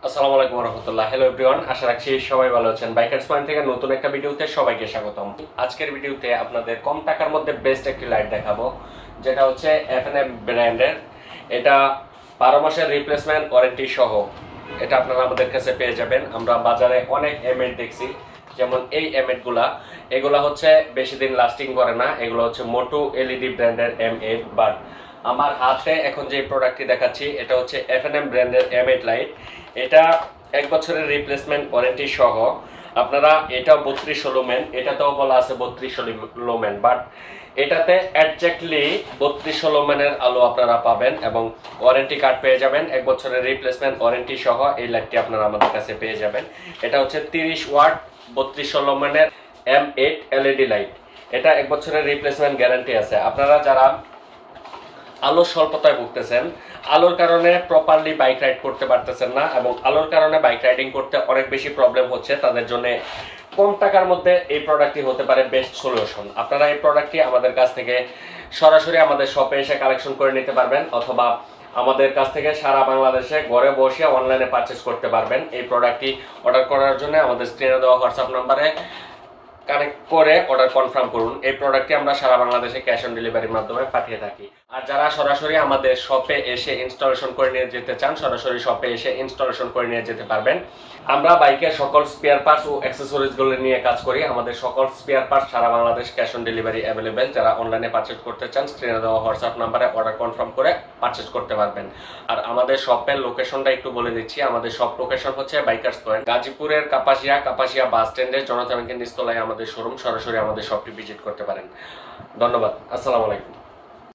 আসসালামু আলাইকুম রাহমাতুল্লাহ। হ্যালো এভরিওয়ান, আশা রাখছি সবাই ভালো আছেন। বাইকার্স পয়েন্ট থেকে নতুন একটা ভিডিওতে সবাইকে স্বাগতম। আজকের ভিডিওতে আপনাদের কম টাকার মধ্যে বেস্ট একটি লাইট দেখাবো, যেটা হচ্ছে এফএনএম ব্র্যান্ডের। এটা 12 মাসের রিপ্লেসমেন্ট ওয়ারেন্টি সহ এটা আপনারা আমাদের কাছে পেয়ে যাবেন। আমরা বাজারে অনেক এমএড দেখছি, যেমন এই এমএড এগুলা হচ্ছে বেশি দিন লাস্টিং করে না। এগুলো হচ্ছে মোটু এলইডি ব্র্যান্ডের এম8, বাট আমার হাতে এখন যে প্রোডাক্টটি দেখাচ্ছি এটা হচ্ছে এফএনএম ব্র্যান্ডের এম8 লাইট। এটা 1 বছরের রিপ্লেসমেন্ট ওয়ারেন্টি সহ। আপনারা এটা 32 লুমেন, এটাতেও বলা আছে 32 লুমেন, বাট এটাতে একজ্যাক্টলি 32 লুমেনের আলো আপনারা পাবেন এবং ওয়ারেন্টি কার্ড পেয়ে যাবেন। 1 বছরের রিপ্লেসমেন্ট ওয়ারেন্টি সহ এই লাইটটি আপনারা আমাদের কাছে পেয়ে যাবেন। এটা হচ্ছে 30 ওয়াট 32 লুমেনের M8 এলইডি লাইট। এটা 1 বছরের রিপ্লেসমেন্ট গ্যারান্টি আছে। আপনারা যারা আলোর স্বল্পতায় ভুগতেছেন, আলোর কারণে প্রপারলি বাইক রাইড করতে পারতেছেন না এবং আলোর কারণে বাইক রাইডিং করতে অনেক বেশি প্রবলেম হচ্ছে, তাদের জন্য কম টাকার মধ্যে এই প্রোডাক্টটি হতে পারে বেস্ট সলিউশন। আপনারা এই প্রোডাক্টটি আমাদের কাছ থেকে সরাসরি আমাদের শপে এসে কালেকশন করে নিতে পারবেন, অথবা আমাদের কাছ থেকে সারা বাংলাদেশে ঘরে বসে অনলাইনে পারচেজ করতে পারবেন। এই প্রোডাক্টটি অর্ডার করার জন্য আমাদের স্ক্রিনে দেওয়া হোয়াটসঅ্যাপ নাম্বারে কানেক্ট করে অর্ডার কনফার্ম করুন। এই প্রোডাক্টটি আমরা সারা বাংলাদেশে ক্যাশ অন ডেলিভারির মাধ্যমে পাঠিয়ে থাকি। আর যারা সরাসরি আমাদের শপে এসে ইনস্টলেশন করে নিয়ে যেতে চান, সরাসরি শপে এসে ইনস্টলেশন করে নিয়ে যেতে পারবেন। আমরা বাইকের সকল স্পেয়ার পার্টস ও অ্যাক্সেসরিজগুলো নিয়ে কাজ করি। আমাদের সকল স্পেয়ার পার্টস সারা Bangladesh cash on delivery available. যারা অনলাইনে পারচেজ করতে চান, স্ক্রিনে দেওয়া হোয়াটসঅ্যাপ নাম্বারে অর্ডার কনফার্ম করে পারচেজ করতে পারবেন। আর আমাদের শপের লোকেশনটা একটু বলে দিচ্ছি। আমাদের শপ লোকেশন হচ্ছে বাইকার্স পয়েন্ট, গাজীপুরের কাপাসিয়া বাস স্ট্যান্ডে জনতা ব্যাংকের নিচতলায় আমাদের শোরুম। সরাসরি আমাদের শপটি ভিজিট করতে পারেন। ধন্যবাদ। আসসালামু আলাইকুম।